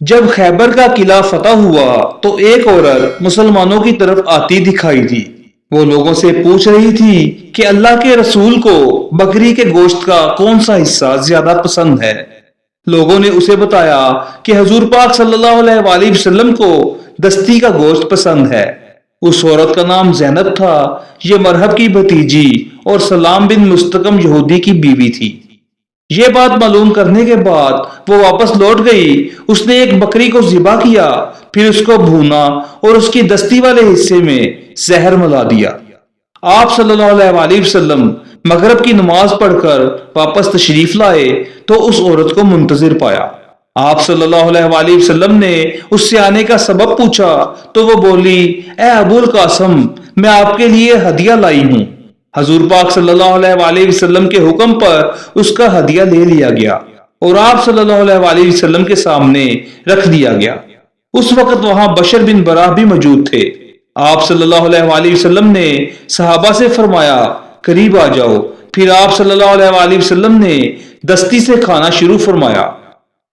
جب خیبر کا قلعہ فتح ہوا تو ایک عورت مسلمانوں کی طرف آتی دکھائی دی۔ وہ لوگوں سے پوچھ رہی تھی کہ اللہ کے رسول کو بکری کے گوشت کا کون سا حصہ زیادہ پسند ہے۔ لوگوں نے اسے بتایا کہ حضور پاک صلی اللہ علیہ وآلہ وسلم کو دستی کا گوشت پسند ہے۔ اس عورت کا نام زینب تھا۔ یہ مرحب کی بھتیجی اور سلام بن مستقم یہودی کی بیوی تھی۔ یہ بات معلوم کرنے کے بعد وہ واپس لوٹ گئی۔ اس نے ایک بکری کو ذبح کیا، پھر اس کو بھونا اور اس کی دستی والے حصے میں زہر ملا دیا۔ آپ صلی اللہ علیہ وآلہ وسلم مغرب کی نماز پڑھ کر واپس تشریف لائے تو اس عورت کو منتظر پایا۔ آپ صلی اللہ علیہ وآلہ وسلم نے اس سے آنے کا سبب پوچھا تو وہ بولی، اے ابو القاسم، میں آپ کے لیے ہدیہ لائی ہوں۔ حضور پاک صلی اللہ علیہ وآلہ وسلم کے حکم پر اس کا ہدیہ لے لیا گیا اور آپ صلی اللہ علیہ وآلہ وسلم کے سامنے رکھ دیا گیا۔ اس وقت وہاں بشر بن براہ بھی موجود تھے۔ آپ صلی اللہ علیہ وآلہ وسلم نے صحابہ سے فرمایا، قریب آ جاؤ۔ پھر آپ صلی اللہ علیہ وآلہ وسلم نے دستی سے کھانا شروع فرمایا۔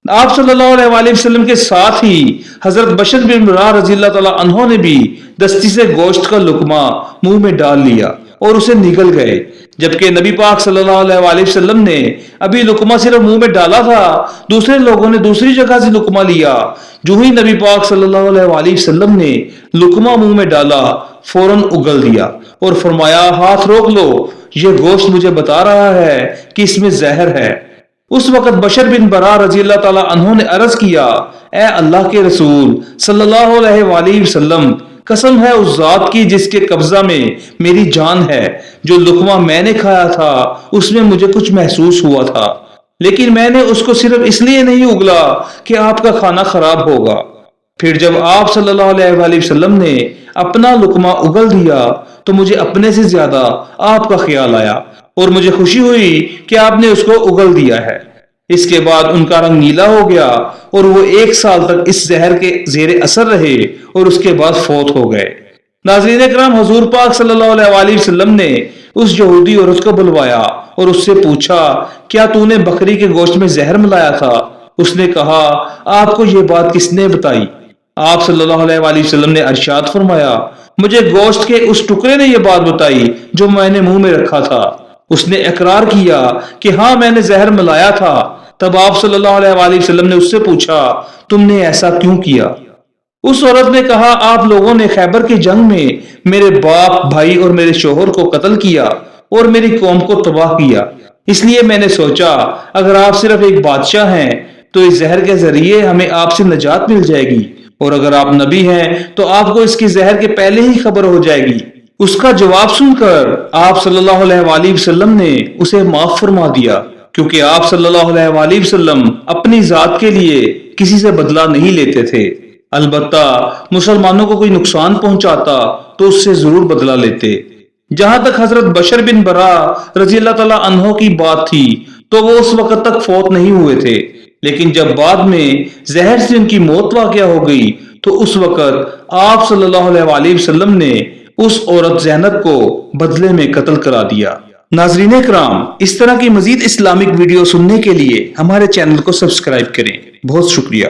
آپ صلی اللہ علیہ وآلہ وسلم کے ساتھ ہی حضرت بشر بن براہ رضی اللہ تعالیٰ عنہ نے بھی دستی سے گوشت کا لقمہ منہ میں ڈال لیا اور اسے نگل گئے، جبکہ نبی پاک صلی اللہ علیہ وآلہ وسلم نے ابھی لقمہ صرف منہ میں ڈالا تھا، دوسرے لوگوں نے دوسری جگہ سے لقمہ لیا۔ جو ہی نبی پاک صلی اللہ علیہ وآلہ وسلم نے لقمہ منہ میں ڈالا، فوراً اگل دیا اور فرمایا، ہاتھ روک لو، یہ گوشت مجھے بتا رہا ہے کہ اس میں زہر ہے۔ اس وقت بشر بن براہ رضی اللہ تعالیٰ عنہ نے عرض کیا، اے اللہ کے رسول صلی اللہ علیہ وآلہ وسلم، قسم ہے اس ذات کی جس کے قبضہ میں میری جان ہے، جو لقمہ میں نے کھایا تھا اس میں مجھے کچھ محسوس ہوا تھا، لیکن میں نے اس کو صرف اس لیے نہیں اگلا کہ آپ کا کھانا خراب ہوگا۔ پھر جب آپ صلی اللہ علیہ وآلہ وسلم نے اپنا لقمہ اگل دیا تو مجھے اپنے سے زیادہ آپ کا خیال آیا اور مجھے خوشی ہوئی کہ آپ نے اس کو اگل دیا ہے۔ اس کے بعد ان کا رنگ نیلا ہو گیا اور وہ 1 سال تک اس زہر کے زیر اثر رہے اور اس کے بعد فوت ہو گئے۔ ناظرین کرام، حضور پاک صلی اللہ علیہ وآلہ وسلم نے اس یہودی عورت کو بلوایا اور اس سے پوچھا، کیا تو نے بکری کے گوشت میں زہر ملایا تھا؟ اس نے کہا، آپ کو یہ بات کس نے بتائی؟ آپ صلی اللہ علیہ وآلہ وسلم نے ارشاد فرمایا، مجھے گوشت کے اس ٹکڑے نے یہ بات بتائی جو میں نے منہ میں رکھا تھا۔ اس نے اقرار کیا کہ ہاں میں نے زہر ملایا تھا۔ تب آپ صلی اللہ علیہ وآلہ وسلم نے اس سے پوچھا، تم نے ایسا کیوں کیا؟ اس عورت نے کہا، آپ لوگوں نے خیبر کی جنگ میں میرے باپ، بھائی اور میرے شوہر کو قتل کیا اور میری قوم کو تباہ کیا، اس لیے میں نے سوچا اگر آپ صرف ایک بادشاہ ہیں تو اس زہر کے ذریعے ہمیں آپ سے نجات مل جائے گی، اور اگر آپ نبی ہیں تو آپ کو اس کی زہر کے پہلے ہی خبر ہو جائے گی۔ اس کا جواب سن کر آپ صلی اللہ علیہ وآلہ وسلم نے اسے معاف فرما دیا، کیونکہ آپ صلی اللہ علیہ وآلہ وسلم اپنی ذات کے لیے کسی سے بدلہ نہیں لیتے تھے، البتہ مسلمانوں کو کوئی نقصان پہنچاتا تو اس سے ضرور بدلہ لیتے۔ جہاں تک حضرت بشر بن براہ رضی اللہ تعالیٰ عنہ کی بات تھی تو وہ اس وقت تک فوت نہیں ہوئے تھے، لیکن جب بعد میں زہر سے ان کی موت واقع ہو گئی تو اس وقت آپ صلی اللہ علیہ وآلہ وسلم نے اس عورت زینب کو بدلے میں قتل کرا دیا۔ ناظرین اکرام، اس طرح کی مزید اسلامک ویڈیو سننے کے لیے ہمارے چینل کو سبسکرائب کریں۔ بہت شکریہ۔